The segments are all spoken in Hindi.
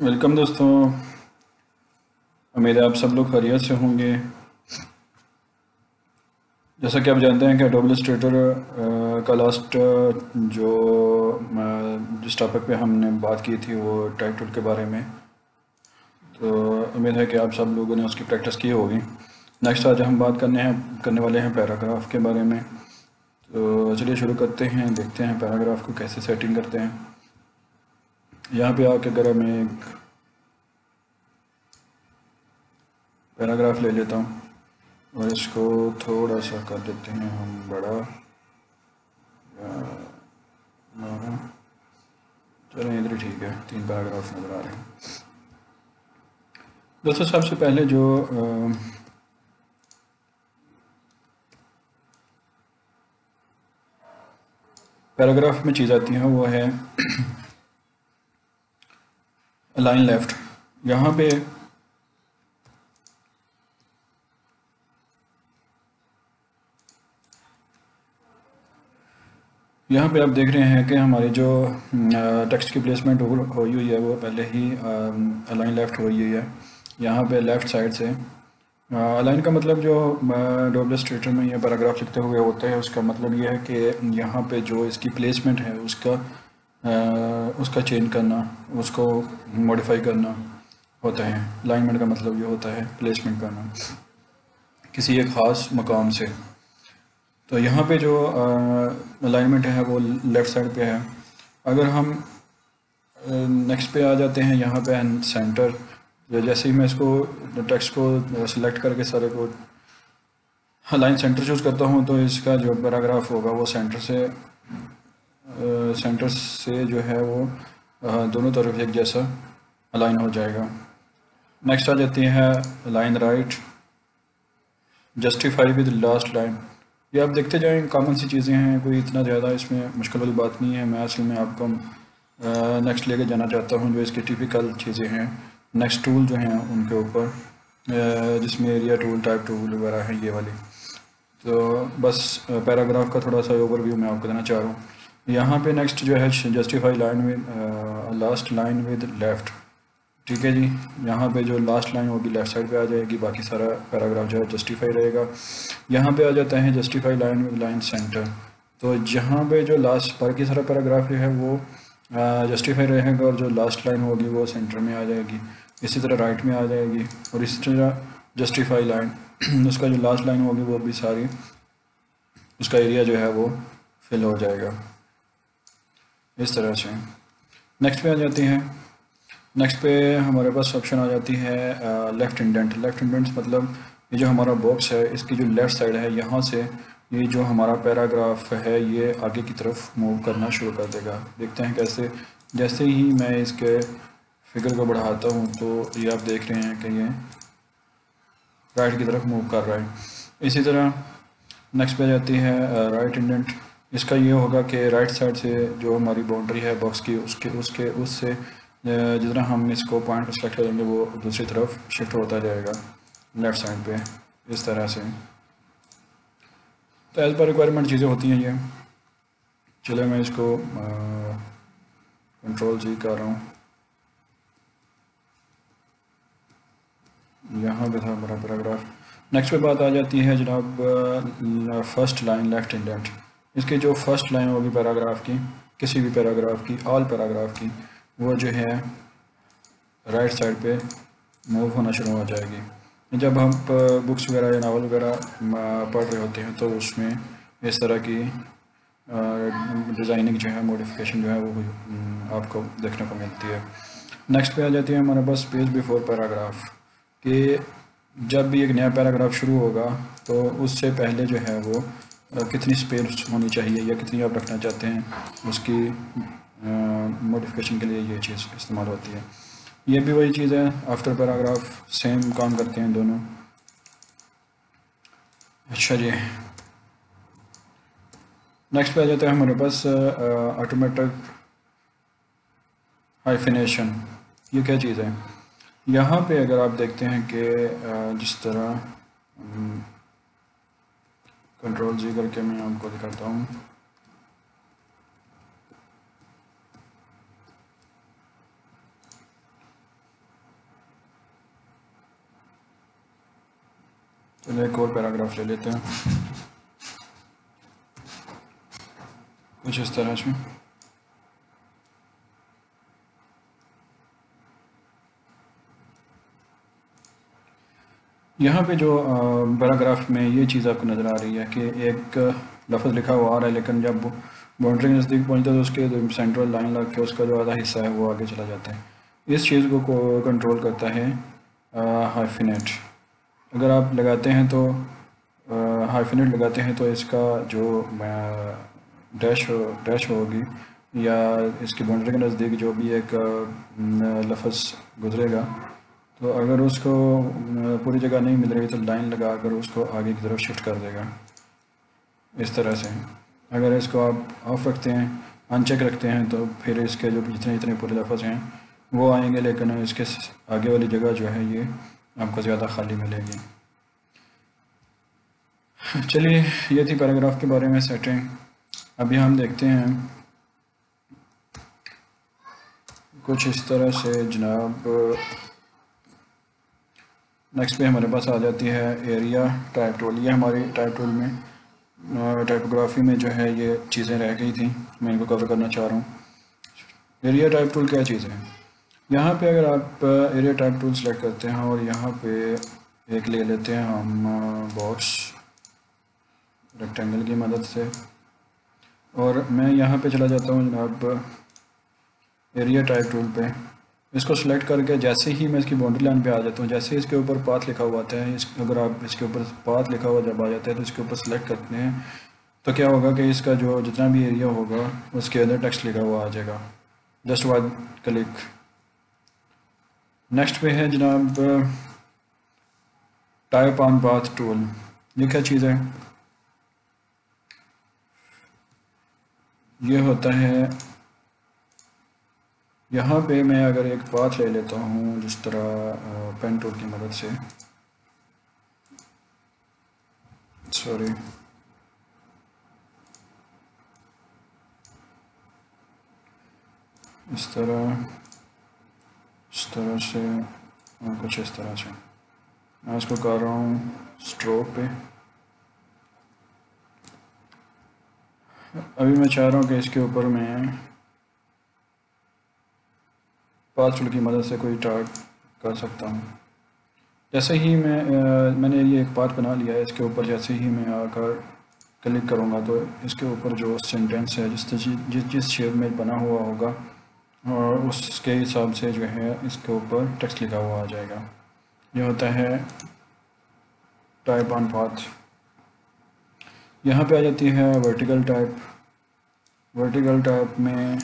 वेलकम दोस्तों। उम्मीद है आप सब लोग खैरियत से होंगे। जैसा कि आप जानते हैं कि एडोब इलस्ट्रेटर का लास्ट जो जिस टॉपिक पे हमने बात की थी वो टाइप टूल के बारे में। तो उम्मीद है कि आप सब लोगों ने उसकी प्रैक्टिस की होगी। नेक्स्ट आज हम बात करने वाले हैं पैराग्राफ के बारे में। तो चलिए शुरू करते हैं, देखते हैं पैराग्राफ को कैसे सेटिंग करते हैं। यहाँ पे आके अगर मैं एक पैराग्राफ ले लेता हूँ और इसको थोड़ा सा कर देते हैं हम बड़ा। हमारा चलो इधर ही ठीक है, 3 पैराग्राफ नज़र आ रहे हैं। दोस्तों सबसे पहले जो पैराग्राफ में चीज़ आती है वो है अलाइन लेफ्ट। यहाँ पे आप देख रहे हैं कि हमारी जो टेक्स्ट की प्लेसमेंट हुई हुई है वो पहले ही अलाइन लेफ्ट हुई हुई है। यहाँ पे लेफ़्ट साइड से अलाइन का मतलब जो एडोब इलस्ट्रेटर में ये पैराग्राफ लिखते हुए होता है, उसका मतलब ये है कि यहाँ पे जो इसकी प्लेसमेंट है उसका चेंज करना, उसको मॉडिफाई करना होता है। अलाइनमेंट का मतलब ये होता है प्लेसमेंट करना किसी एक ख़ास मकाम से। तो यहाँ पे जो अलाइनमेंट है वो लेफ़्ट साइड पे है। अगर हम नेक्स्ट पे आ जाते हैं, यहाँ पे सेंटर। जैसे ही मैं इसको टेक्स्ट को सिलेक्ट करके सारे को अलाइन सेंटर चूज़ करता हूँ तो इसका जो पैराग्राफ होगा वो सेंटर से जो है वो दोनों तरफ एक जैसा अलाइन हो जाएगा। नेक्स्ट आ जाती है line right, justify with last line. ये आप देखते जाएं, कॉमन सी चीज़ें हैं, कोई इतना ज़्यादा इसमें मुश्किल वाली बात नहीं है। मैं असल में आपको नेक्स्ट लेके जाना चाहता हूँ जो इसकी टिपिकल चीज़ें हैं। नेक्स्ट टूल जो हैं उनके ऊपर, जिसमें एरिया टूल, टाइप टूल वगैरह है ये वाली। तो बस पैराग्राफ का थोड़ा सा ओवरव्यू मैं आपको देना चाह रहा हूँ। यहाँ पे नेक्स्ट जो है justify line with last line with left. ठीक है जी, यहाँ पे जो लास्ट लाइन होगी लेफ़्ट साइड पे आ जाएगी, बाकी सारा पैराग्राफ जो है जस्टिफाई रहेगा। यहाँ पे आ जाता है justify line with line centre. तो जहाँ पे जो लास्ट बाकी सारा पैराग्राफ जो है वो जस्टिफाई रहेगा और जो लास्ट लाइन होगी वो सेंटर में आ जाएगी। इसी तरह राइट में आ जाएगी और इसी तरह जस्टिफाई लाइन उसका जो लास्ट लाइन होगी वो भी सारी उसका एरिया जो है वो फिल हो जाएगा इस तरह से। नेक्स्ट पे आ जाती हैं। नेक्स्ट पे हमारे पास ऑप्शन आ जाती है लेफ़्ट इंडेंट। लेफ़्ट इंडेंट मतलब ये जो हमारा बॉक्स है इसकी जो लेफ़्ट साइड है, यहाँ से ये जो हमारा पैराग्राफ है ये आगे की तरफ मूव करना शुरू कर देगा। देखते हैं कैसे। जैसे ही मैं इसके फिगर को बढ़ाता हूँ तो ये आप देख रहे हैं कि ये राइट की तरफ मूव कर रहा है। इसी तरह नेक्स्ट पे जाती है राइट इंडेंट। इसका ये होगा कि राइट साइड से जो हमारी बाउंड्री है बॉक्स की उसके उसके उससे जितना हम इसको पॉइंट पर सेलेक्ट करेंगे वो दूसरी तरफ शिफ्ट होता जाएगा लेफ़्ट साइड पे इस तरह से। तो एज़ पर रिक्वायरमेंट चीज़ें होती हैं ये। चलो मैं इसको कंट्रोल जी कर रहा हूँ। यहाँ पे था हमारा पैराग्राफ। नेक्स्ट पे बात आ जाती है जनाब फर्स्ट लाइन लेफ़्ट इंडेंट। इसकी जो फर्स्ट लाइन होगी पैराग्राफ की, किसी भी पैराग्राफ की, ऑल पैराग्राफ की, वो जो है राइट साइड पे मूव होना शुरू हो जाएगी। जब हम बुक्स वगैरह या नावल वगैरह पढ़ रहे होते हैं तो उसमें इस तरह की डिज़ाइनिंग जो है, मॉडिफिकेशन जो है वो आपको देखने को मिलती है। नेक्स्ट पे आ जाती है हमारे पास पेज बिफोर पैराग्राफ कि जब भी एक नया पैराग्राफ शुरू होगा तो उससे पहले जो है वो कितनी स्पेस होनी चाहिए या कितनी आप रखना चाहते हैं, उसकी मॉडिफिकेशन के लिए ये चीज़ इस्तेमाल होती है। ये भी वही चीज़ है, आफ्टर पैराग्राफ सेम काम करते हैं दोनों। अच्छा जी, नेक्स्ट पे आ जाता है हमारे पास ऑटोमेटिक हाइफिनेशन। ये क्या चीज़ है? यहाँ पे अगर आप देखते हैं कि जिस तरह कंट्रोल जी करके मैं आपको दिखाता हूँ। चलिए एक और पैराग्राफ ले लेते हैं कुछ इस तरह से। यहाँ पे जो पैराग्राफ में ये चीज़ आपको नज़र आ रही है कि एक लफ्ज़ लिखा हुआ आ रहा है, लेकिन जब बाउंड्री के नज़दीक पहुँचता है तो उसके जो सेंट्रल लाइन लग के उसका जो आधा हिस्सा है वो आगे चला जाता है। इस चीज़ को कंट्रोल करता है हाइफिनेट। अगर आप लगाते हैं तो हाइफिनेट लगाते हैं तो इसका जो डैश होगी या इसकी बाउंड्री के नज़दीक जो भी एक लफ्ज़ गुजरेगा, तो अगर उसको पूरी जगह नहीं मिल रही तो लाइन लगा कर उसको आगे की तरफ शिफ्ट कर देगा इस तरह से। अगर इसको आप ऑफ रखते हैं, अनचेक रखते हैं, तो फिर इसके जो जितने जितने पूरे लफ्ज़ हैं वो आएंगे, लेकिन इसके आगे वाली जगह जो है ये आपको ज़्यादा खाली मिलेगी। चलिए ये थी पैराग्राफ के बारे में सेटिंग। अभी हम देखते हैं कुछ इस तरह से जनाब। नेक्स्ट पे हमारे पास आ जाती है एरिया टाइप टूल। ये हमारी टाइप टूल में टाइपोग्राफी में जो है ये चीज़ें रह गई थी, मैं इनको कवर करना चाह रहा हूँ। एरिया टाइप टूल क्या चीज़ है? यहाँ पे अगर आप एरिया टाइप टूल सेलेक्ट करते हैं और यहाँ पे एक ले लेते हैं हम बॉक्स रेक्टेंगल की मदद से, और मैं यहाँ पे चला जाता हूँ जनाब एरिया टाइप टूल पे। इसको सिलेक्ट करके जैसे ही मैं इसकी बाउंड्री लाइन पे आ जाता हूँ, जैसे इसके ऊपर पाथ लिखा हुआ आता है, अगर आप इसके ऊपर पाथ लिखा हुआ जब आ जाता है तो इसके ऊपर सेलेक्ट करते हैं तो क्या होगा कि इसका जो जितना भी एरिया होगा उसके अंदर टेक्स्ट लिखा हुआ आ जाएगा। Just one click. नेक्स्ट पे है जनाब टाइप ऑन पाथ टूल। ये क्या चीज़ है? ये होता है, यहाँ पे मैं अगर एक पाथ ले लेता हूँ जिस तरह पेन टूल की मदद से, सॉरी इस तरह से और कुछ इस तरह से मैं इसको कर रहा हूँ स्ट्रोक पे। अभी मैं चाह रहा हूँ कि इसके ऊपर मैं पाथ टूल की मदद से कोई टार्ट कर सकता हूँ। जैसे ही मैंने ये एक पाथ बना लिया है, इसके ऊपर जैसे ही मैं आकर क्लिक करूँगा तो इसके ऊपर जो सेंटेंस है जिस शेप में बना हुआ होगा और उसके हिसाब से जो है इसके ऊपर टेक्स्ट लिखा हुआ आ जाएगा। ये होता है टाइप ऑन पाथ। यहाँ पे आ जाती है वर्टिकल टाइप। वर्टिकल टाइप में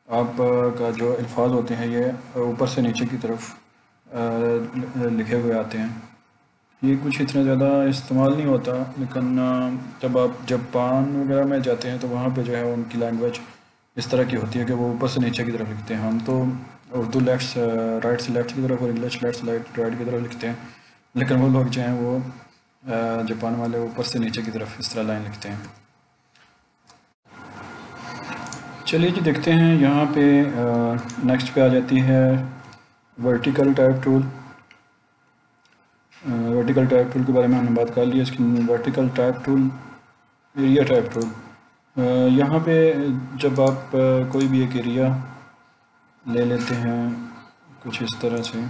आप का जो अल्फाज होते हैं ये ऊपर से नीचे की तरफ लिखे हुए आते हैं। ये कुछ इतना ज़्यादा इस्तेमाल नहीं होता, लेकिन जब आप जापान वगैरह में जाते हैं तो वहाँ पे जो है उनकी लैंग्वेज इस तरह की होती है कि वो ऊपर से नीचे की तरफ लिखते हैं। हम तो उर्दू राइट से लेफ्ट की तरफ और इंग्लिश लेफ्ट से राइट की तरफ लिखते हैं, लेकिन वो लोग जो हैं वो जापान वाले ऊपर से नीचे की तरफ इस तरह लाइन लिखते हैं। चलिए जी देखते हैं यहाँ पे नेक्स्ट पे आ जाती है vertical type tool. Vertical type tool के बारे में हमने बात कर ली। इसकी vertical type tool, area type tool. यहाँ पे जब आप कोई भी एक एरिया ले लेते हैं कुछ इस तरह से,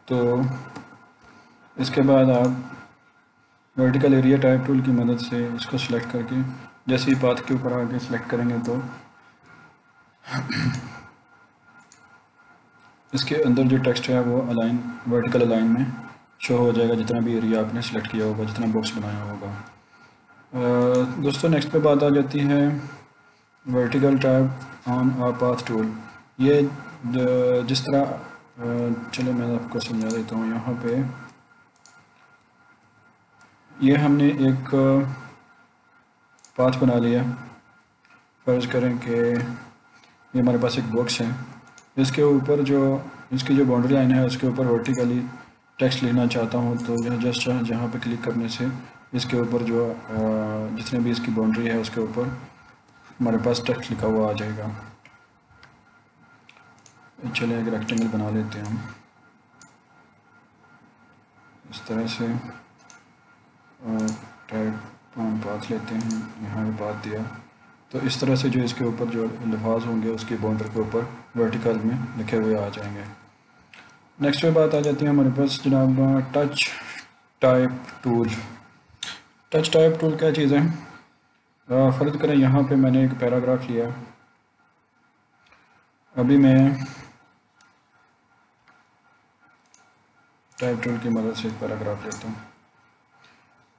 तो इसके बाद आप वर्टिकल एरिया टाइप टूल की मदद से इसको सिलेक्ट करके जैसे ही पाथ के ऊपर आगे सिलेक्ट करेंगे तो इसके अंदर जो टेक्स्ट है वो अलाइन वर्टिकल अलाइन में शो हो जाएगा, जितना भी एरिया आपने सेलेक्ट किया होगा, जितना बॉक्स बनाया होगा। दोस्तों नेक्स्ट पे बात आ जाती है vertical type on a path tool. ये जिस तरह चलो मैं आपको समझा देता हूँ। यहाँ पे ये हमने एक पाथ बना लिया। फ़र्ज़ करें कि ये हमारे पास एक बॉक्स है, इसके ऊपर जो इसकी जो बाउंड्री लाइन है उसके ऊपर वर्टिकली टेक्स्ट लिखना चाहता हूँ, तो जस्ट जहाँ पे क्लिक करने से इसके ऊपर जो जितने भी इसकी बाउंड्री है उसके ऊपर हमारे पास टेक्स्ट लिखा हुआ आ जाएगा। चलिए एक रेक्टेंगल बना लेते हैं हम इस तरह से, और टाइप पाथ लेते हैं, यहाँ पे पाथ दिया। तो इस तरह से जो इसके ऊपर जो अल्फाज होंगे उसकी बॉर्डर के ऊपर वर्टिकल में लिखे हुए आ जाएंगे। नेक्स्ट पे बात आ जाती है हमारे पास जनाब touch type tool. Touch type tool क्या चीज़ है? फ़र्ज़ करें यहाँ पे मैंने एक पैराग्राफ लिया, अभी मैं टाइप टूल की मदद से एक पैराग्राफ लेता हूँ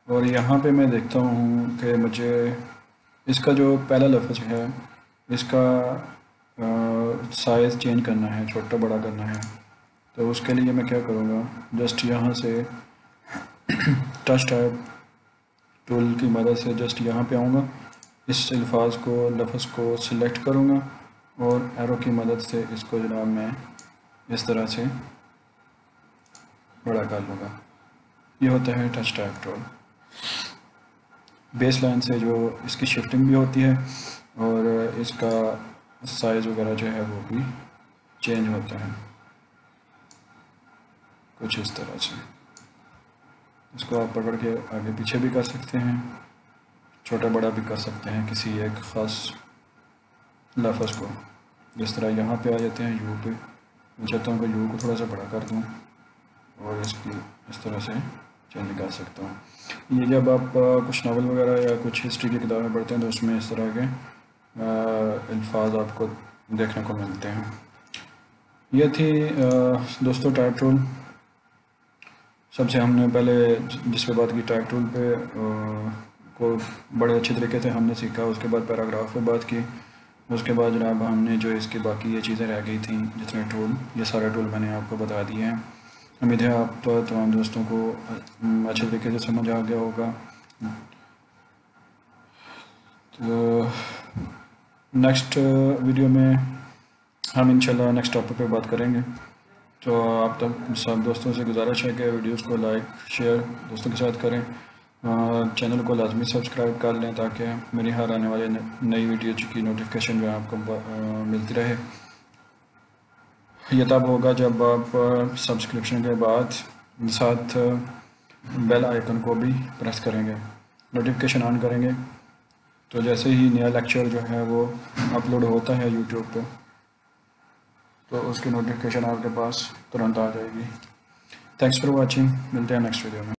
और यहाँ पे मैं देखता हूँ कि मुझे इसका जो पहला लफ्ज़ है इसका साइज़ चेंज करना है, छोटा बड़ा करना है। तो उसके लिए मैं क्या करूँगा, जस्ट यहाँ से टच टाइप टूल की मदद से जस्ट यहाँ पे आऊँगा, इस अल्फाज को लफ्ज़ को सिलेक्ट करूँगा और एरो की मदद से इसको जनाब मैं इस तरह से बड़ा कर लूँगा। ये होता है touch type tool. Base line से जो इसकी शिफ्टिंग भी होती है और इसका साइज़ वगैरह जो है वो भी चेंज होता है कुछ इस तरह से। इसको आप पकड़ के आगे पीछे भी कर सकते हैं, छोटा बड़ा भी कर सकते हैं किसी एक ख़ास लफ्ज़ को। जिस तरह यहाँ पे आ जाते हैं यू पे, मैं चाहता हूँ कि यू को थोड़ा सा बड़ा कर दूँ और इसकी इस तरह से चेंज कर सकता हूँ। ये जब आप कुछ नावल वगैरह या कुछ हिस्ट्री की किताबें पढ़ते हैं तो उसमें इस तरह के अल्फाज आपको देखने को मिलते हैं। ये थी दोस्तों टाइप टूल। सबसे हमने पहले जिस पे बात की टाइप टूल पे को बड़े अच्छे तरीके से हमने सीखा। उसके बाद पैराग्राफ पे बात की। उसके बाद जनाब हमने जो इसकी बाकी ये चीज़ें रह गई थी जितने टूल, ये सारे टूल मैंने आपको बता दिए हैं। उम्मीद है आप तमाम दोस्तों को अच्छे तरीके से समझ आ गया होगा। तो नेक्स्ट वीडियो में हम इंशाल्लाह नेक्स्ट टॉपिक पे बात करेंगे। तो आप तक सब दोस्तों से गुजारिश है कि वीडियोस को लाइक शेयर दोस्तों के साथ करें, चैनल को लाजमी सब्सक्राइब कर लें ताकि मेरी हर आने वाली नई वीडियो की नोटिफिकेशन भी आपको मिलती रहे। ये तब होगा जब आप सब्सक्रिप्शन के बाद साथ बेल आइकन को भी प्रेस करेंगे, नोटिफिकेशन ऑन करेंगे। तो जैसे ही नया लेक्चर जो है वो अपलोड होता है यूट्यूब पे तो उसकी नोटिफिकेशन आपके पास तुरंत आ जाएगी। थैंक्स फॉर वाचिंग, मिलते हैं नेक्स्ट वीडियो में।